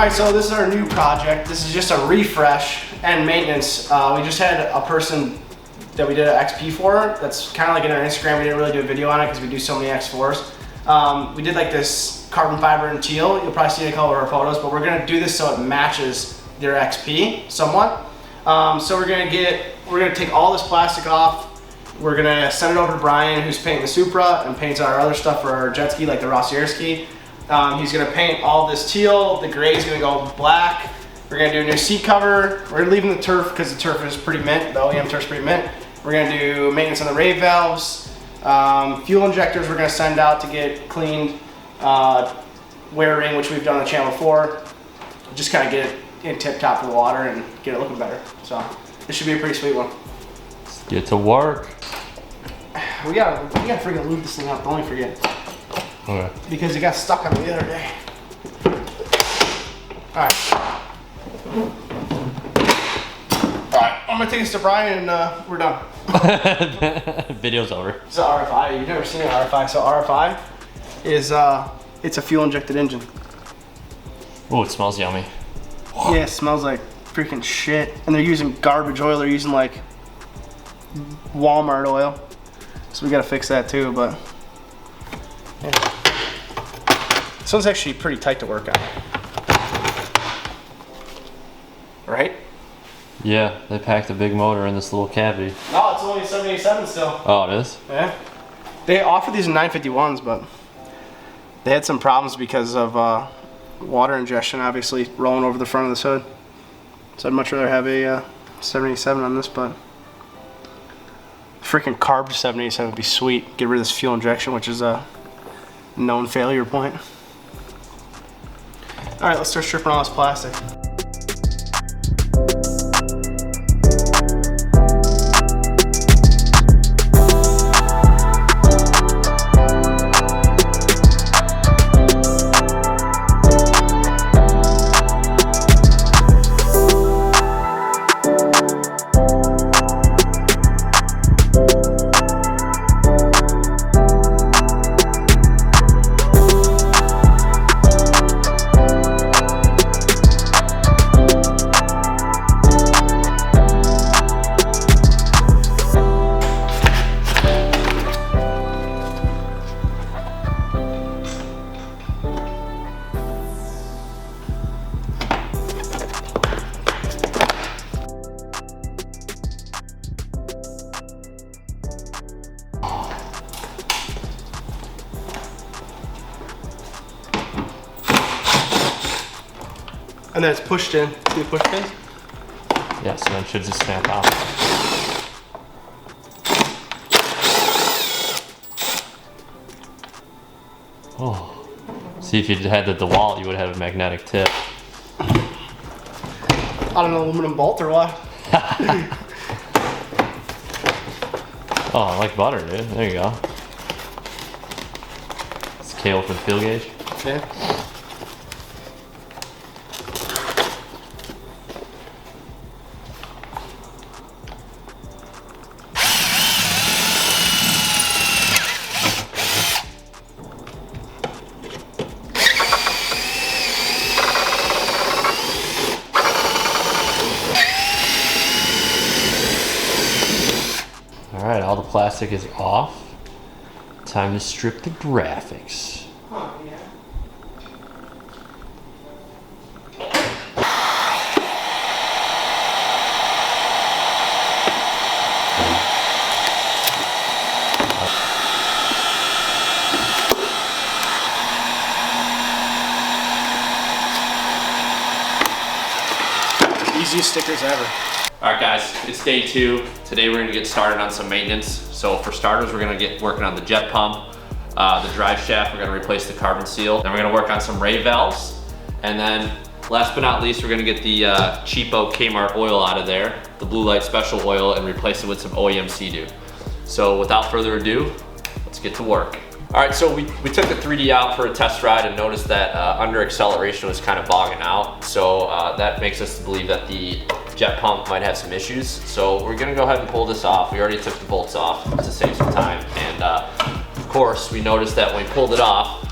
Alright, so this is our new project. This is just a refresh and maintenance. We just had a person that we did an XP for. That's kind of like in our Instagram. We didn't really do a video on it because we do so many X4s. We did like this carbon fiber and teal. You'll probably see it in a couple of our photos, but we're gonna do this so it matches their XP somewhat. So we're gonna take all this plastic off. We're gonna send it over to Brian, who's painting the Supra and paints our other stuff for our jet ski, like the Rossier ski. He's gonna paint all this teal. The gray is gonna go black. We're gonna do a new seat cover. We're leaving the turf because the turf is pretty mint. The OEM turf's pretty mint. We're gonna do maintenance on the rave valves. Fuel injectors we're gonna send out to get cleaned. Wear ring, which we've done on the channel before. Just kind of get it in tip top of the water and get it looking better. So this should be a pretty sweet one. Let's get to work. We gotta freaking lube this thing up, don't forget. Okay. Because it got stuck on me the other day. Alright. Alright, I'm gonna take this to Brian and we're done. Video's over. It's an RFI, you've never seen an RFI. So RFI is, it's a fuel injected engine. Oh, it smells yummy. Yeah, it smells like freaking shit. And they're using garbage oil, they're using like Walmart oil. So we gotta fix that too, but yeah. This one's actually pretty tight to work on. Right? Yeah, they packed a big motor in this little cavity. No, it's only a 787 still. Oh, it is? Yeah. They offer these in 951s, but they had some problems because of water ingestion, obviously, rolling over the front of this hood. So I'd much rather have a 787 on this, but freaking carb 787 would be sweet. Get rid of this fuel injection, which is a known failure point. All right, let's start stripping all this plastic. And then it's pushed in. See the push pins? Yeah, so then it should just snap out. Oh. See, if you had the DeWalt, you would have a magnetic tip. On an aluminum bolt or what? Oh, I like butter, dude. There you go. It's kale for the fuel gauge. Yeah. Alright, all the plastic is off. Time to strip the graphics. Huh, yeah. Easiest stickers ever. Alright guys, it's day 2. Today we're going to get started on some maintenance. So for starters, we're going to get working on the jet pump, the drive shaft. We're going to replace the carbon seal. Then we're going to work on some rave valves. And then last but not least, we're going to get the cheapo Kmart oil out of there, the blue light special oil, and replace it with some OEM Seadoo. So without further ado, let's get to work. Alright, so we took the 3D out for a test ride and noticed that under acceleration was kind of bogging out. So that makes us believe that the jet pump might have some issues. So we're gonna go ahead and pull this off. We already took the bolts off to save some time. And of course, we noticed that when we pulled it off,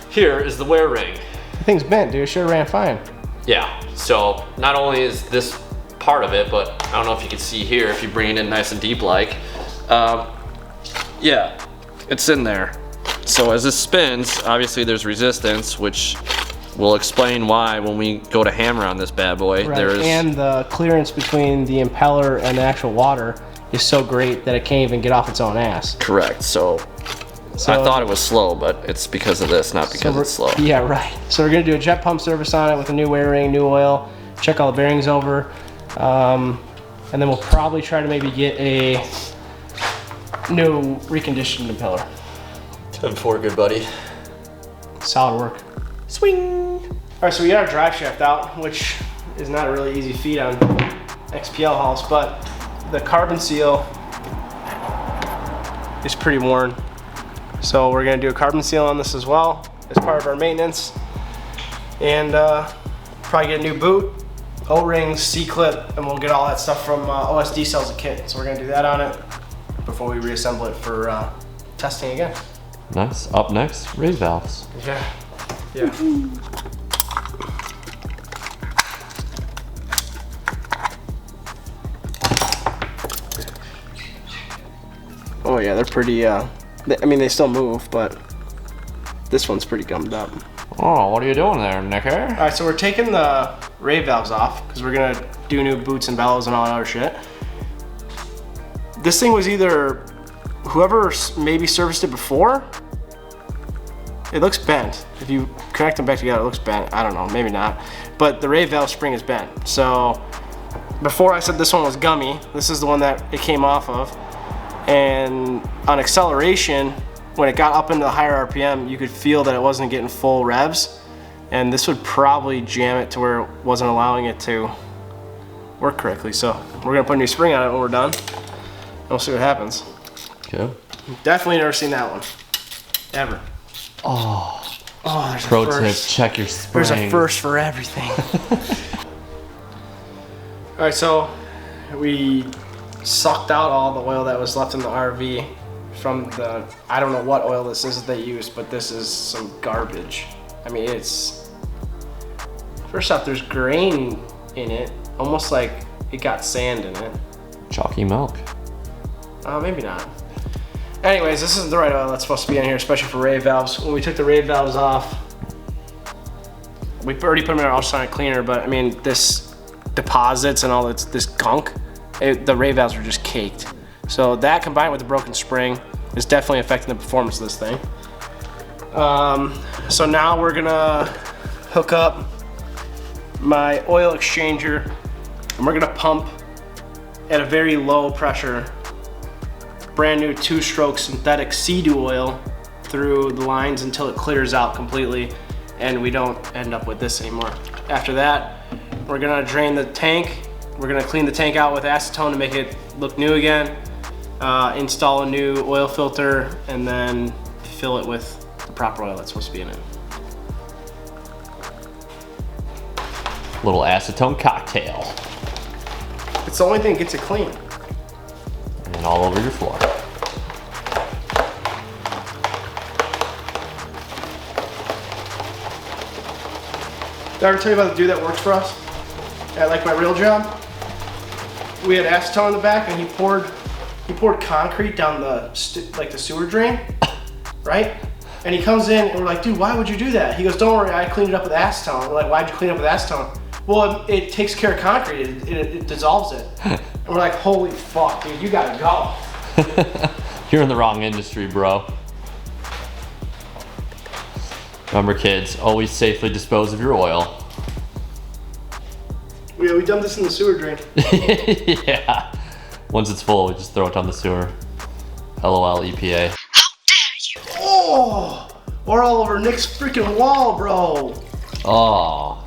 here is the wear ring. The thing's bent, dude. It should have ran fine. Yeah, so not only is this part of it, but I don't know if you can see here, if you bring it in nice and deep like, yeah, it's in there. So as this spins, obviously there's resistance, which will explain why when we go to hammer on this bad boy, Right. there's... And the clearance between the impeller and the actual water is so great that it can't even get off its own ass. Correct, so I thought it was slow, but it's because of this, not because it's slow. Yeah, right. So we're gonna do a jet pump service on it with a new wear ring, new oil, check all the bearings over, and then we'll probably try to maybe get a new reconditioned impeller. 10-4, good buddy. Solid work. Swing! All right, so we got our drive shaft out, which is not a really easy feat on XPL hauls, but the carbon seal is pretty worn. So we're gonna do a carbon seal on this as well as part of our maintenance. And probably get a new boot, O-rings, C-clip, and we'll get all that stuff from OSD sells a kit. So we're gonna do that on it before we reassemble it for testing again. Nice. Up next, raise valves. Yeah. Yeah. Oh yeah, they're pretty, I mean, they still move, but this one's pretty gummed up. Oh, what are you doing there, Nicker? All right, so we're taking the rave valves off because we're gonna do new boots and bellows and all that other shit. This thing was either, whoever maybe serviced it before, it looks bent. If you connect them back together, it looks bent. I don't know, maybe not. But the rave valve spring is bent. So before I said this one was gummy, this is the one that it came off of. And on acceleration, when it got up into the higher RPM, you could feel that it wasn't getting full revs. And this would probably jam it to where it wasn't allowing it to work correctly. So we're gonna put a new spring on it when we're done. And we'll see what happens. Go. Definitely never seen that one, ever. Oh, there's pro a tip, first. check your springs. There's a first for everything. All right, so we sucked out all the oil that was left in the RV from the, I don't know what oil this is that they used, but this is some garbage. I mean, it's, first off, there's grain in it, almost like it got sand in it. Chalky milk. Maybe not. Anyways, this isn't the right oil that's supposed to be in here, especially for rave valves. When we took the rave valves off, we already put them in our ultrasonic cleaner, but I mean, this deposits and all this gunk, the rave valves were just caked. So that combined with the broken spring is definitely affecting the performance of this thing. So now we're gonna hook up my oil exchanger and we're gonna pump at a very low pressure brand new 2-stroke synthetic Seadoo oil through the lines until it clears out completely and we don't end up with this anymore. After that, we're gonna drain the tank. We're gonna clean the tank out with acetone to make it look new again, install a new oil filter, and then fill it with the proper oil that's supposed to be in it. Little acetone cocktail. It's the only thing that gets it clean. And all over your floor. Did I ever tell you about the dude that works for us at like my real job? We had acetone in the back and he poured concrete down the sewer drain, right? And he comes in and we're like, dude, why would you do that? He goes, don't worry, I cleaned it up with acetone. We're like, why'd you clean it up with acetone? Well, it takes care of concrete, it dissolves it. And we're like, holy fuck, dude, you gotta go. You're in the wrong industry, bro. Remember, kids, always safely dispose of your oil. Yeah, we dumped this in the sewer drain. Yeah. Once it's full, we just throw it down the sewer. LOL, EPA. Oh, we're all over Nick's freaking wall, bro. Oh.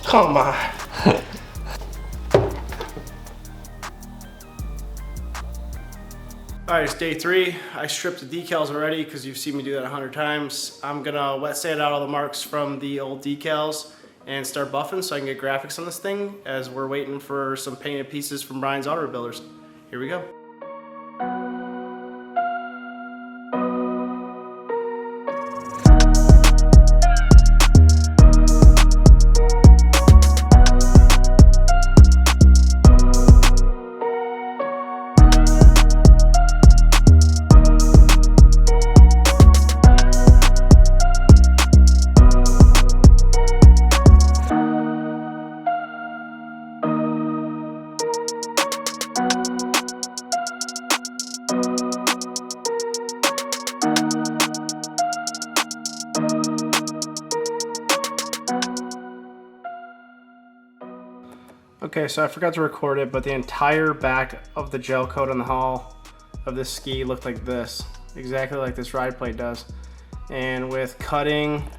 Come on. All right, it's day 3. I stripped the decals already because you've seen me do that 100 times. I'm gonna wet sand out all the marks from the old decals and start buffing so I can get graphics on this thing as we're waiting for some painted pieces from Brian's Auto Builders. Here we go. Okay, so I forgot to record it, but the entire back of the gel coat on the hull of this ski looked like this, exactly like this ride plate does. And with cutting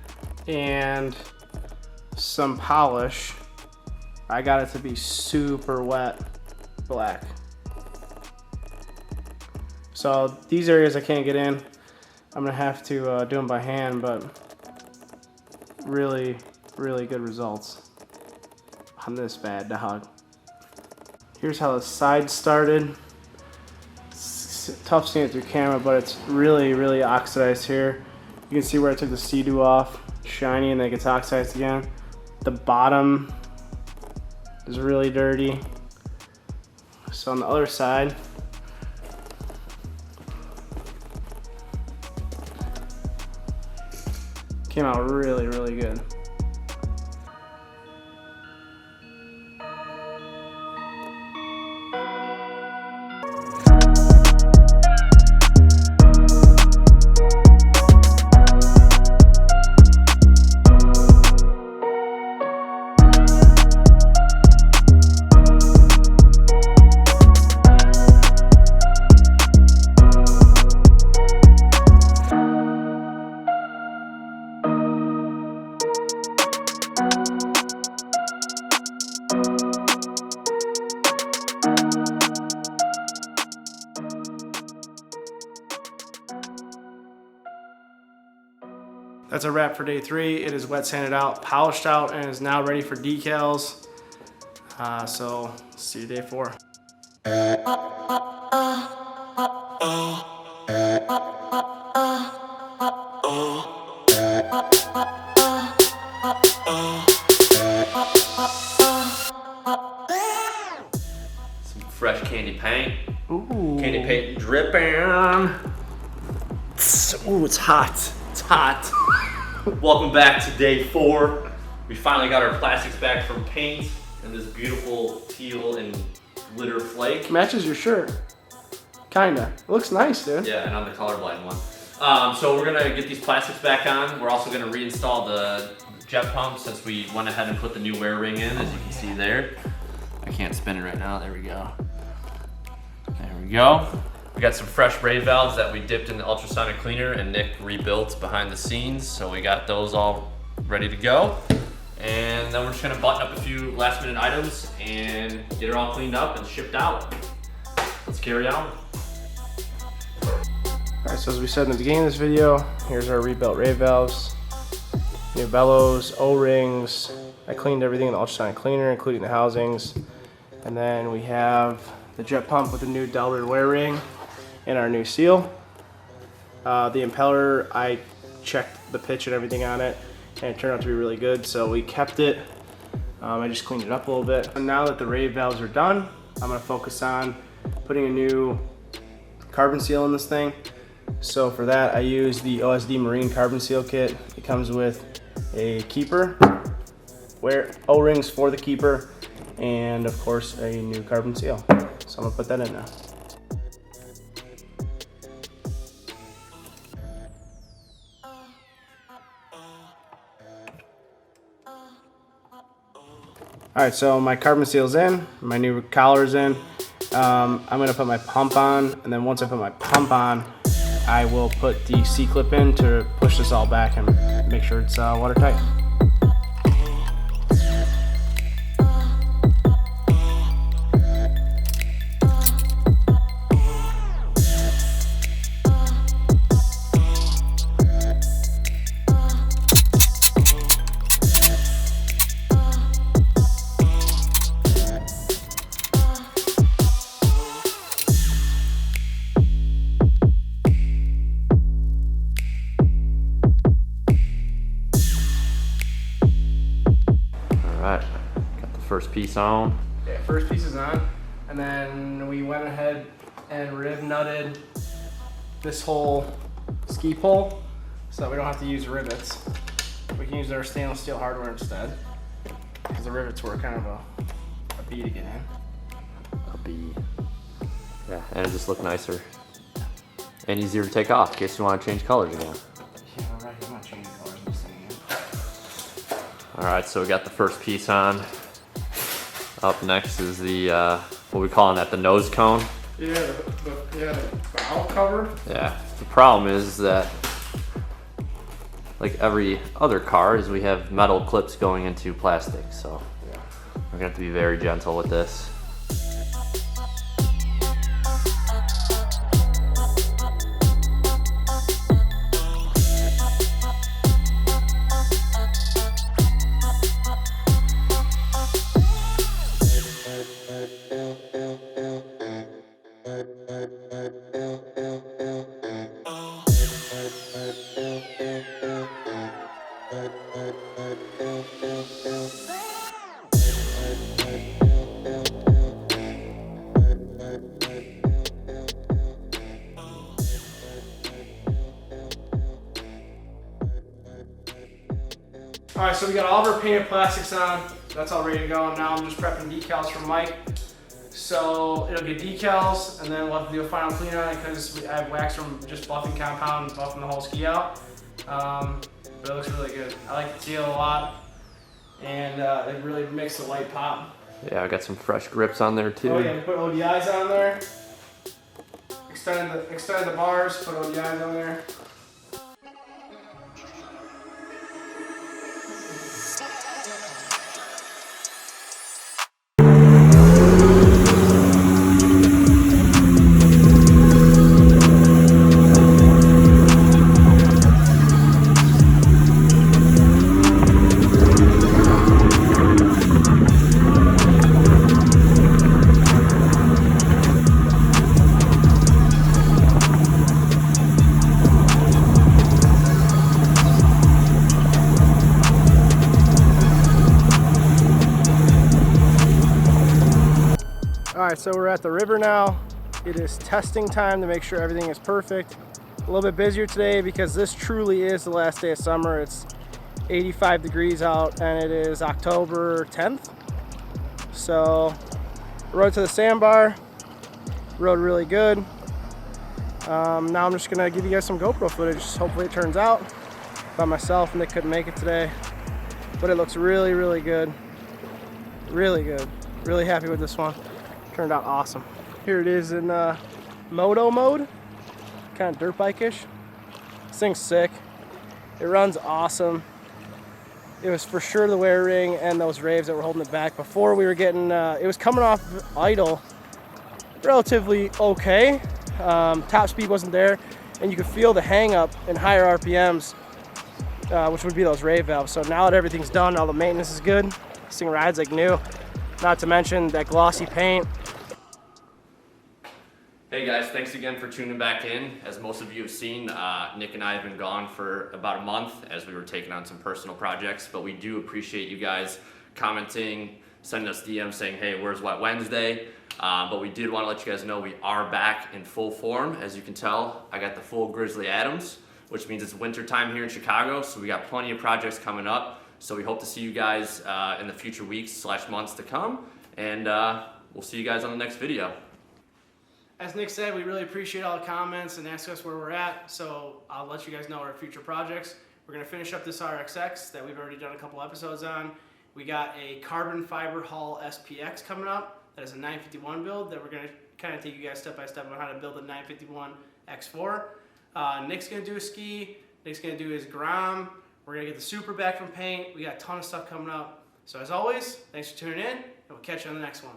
and some polish, I got it to be super wet black. So these areas I can't get in, I'm gonna have to do them by hand, but really, really good results on this bad dog. Here's how the side started. It's tough seeing it through camera, but it's really, really oxidized here. You can see where I took the Seadoo off, shiny, and then it gets oxidized again. The bottom is really dirty. So on the other side, came out really, really good. That's a wrap for day 3. It is wet sanded out, polished out, and is now ready for decals. So see you day 4. Some fresh candy paint. Ooh. Candy paint dripping. Ooh, it's hot. It's hot. Welcome back to day 4. We finally got our plastics back from paint and this beautiful teal and glitter flake. Matches your shirt. Kinda. It looks nice, dude. Yeah, and I'm the colorblind one. So we're gonna get these plastics back on. We're also gonna reinstall the jet pump since we went ahead and put the new wear ring in, as you can see there. I can't spin it right now. There we go. There we go. We got some fresh ray valves that we dipped in the ultrasonic cleaner and Nick rebuilt behind the scenes. So we got those all ready to go. And then we're just gonna button up a few last minute items and get it all cleaned up and shipped out. Let's carry on. Alright, so as we said in the beginning of this video, here's our rebuilt ray valves, new bellows, O-rings. I cleaned everything in the ultrasonic cleaner, including the housings. And then we have the jet pump with the new Delrin wear ring and our new seal. The impeller, I checked the pitch and everything on it, and it turned out to be really good, so we kept it. I just cleaned it up a little bit. And now that the ray valves are done, I'm gonna focus on putting a new carbon seal in this thing. So for that, I use the OSD Marine carbon seal kit. It comes with a keeper, O-rings for the keeper, and of course a new carbon seal. So I'm gonna put that in now. Alright, so my carbon seal's in, my new collar's in. I'm gonna put my pump on, and then once I put my pump on, I will put the C-clip in to push this all back and make sure it's watertight. Alright, got the first piece on. Yeah, first piece is on, and then we went ahead and rib nutted this whole ski pole so that we don't have to use rivets. We can use our stainless steel hardware instead, because the rivets were kind of a bee to get in. A bee. Yeah, and it just looked nicer. And easier to take off in case you want to change colors again. Yeah, right, I'm not changing colors in this thing yet. Alright, so we got the first piece on. Up next is the, what we calling that, the nose cone? Yeah, the valve cover. Yeah, the problem is that, like every other car, is we have metal clips going into plastic, so Yeah. we're gonna have to be very gentle with this. All right, so we got all of our painted plastics on. That's all ready to go. Now I'm just prepping decals for Mike. So it'll get decals, and then we'll have to do a final clean on it because I have wax from just buffing compound and buffing the whole ski out. But it looks really good. I like the teal a lot, and it really makes the light pop. Yeah, I got some fresh grips on there too. Oh yeah, put ODIs on there. Extend the bars, put ODIs on there. All right, so we're at the river now. It is testing time to make sure everything is perfect. A little bit busier today because this truly is the last day of summer. It's 85 degrees out and it is October 10th. So rode to the sandbar, rode really good. Now I'm just gonna give you guys some GoPro footage. Hopefully it turns out. By myself, Nick couldn't make it today, but it looks really, really good. Really good. Really happy with this one. Turned out awesome. Here it is in moto mode, kind of dirt bike-ish. This thing's sick. It runs awesome. It was for sure the wear ring and those raves that were holding it back. Before we were getting, it was coming off idle relatively okay. Top speed wasn't there, and you could feel the hang up in higher RPMs, which would be those rave valves. So now that everything's done, all the maintenance is good. This thing rides like new. Not to mention that glossy paint. Hey guys, thanks again for tuning back in. As most of you have seen, Nick and I have been gone for about a month as we were taking on some personal projects, but we do appreciate you guys commenting, sending us DMs saying, hey, where's Wet Wednesday? But we did want to let you guys know we are back in full form. As you can tell, I got the full Grizzly Adams, which means it's winter time here in Chicago, so we got plenty of projects coming up. So we hope to see you guys in the future weeks / months to come, and we'll see you guys on the next video. As Nick said, we really appreciate all the comments and ask us where we're at, so I'll let you guys know our future projects. We're going to finish up this RXX that we've already done a couple episodes on. We got a carbon fiber hull SPX coming up. That is a 951 build that we're going to kind of take you guys step by step on how to build a 951 X4. Nick's going to do a ski. Nick's going to do his Grom. We're going to get the Super back from paint. We got a ton of stuff coming up. So as always, thanks for tuning in, and we'll catch you on the next one.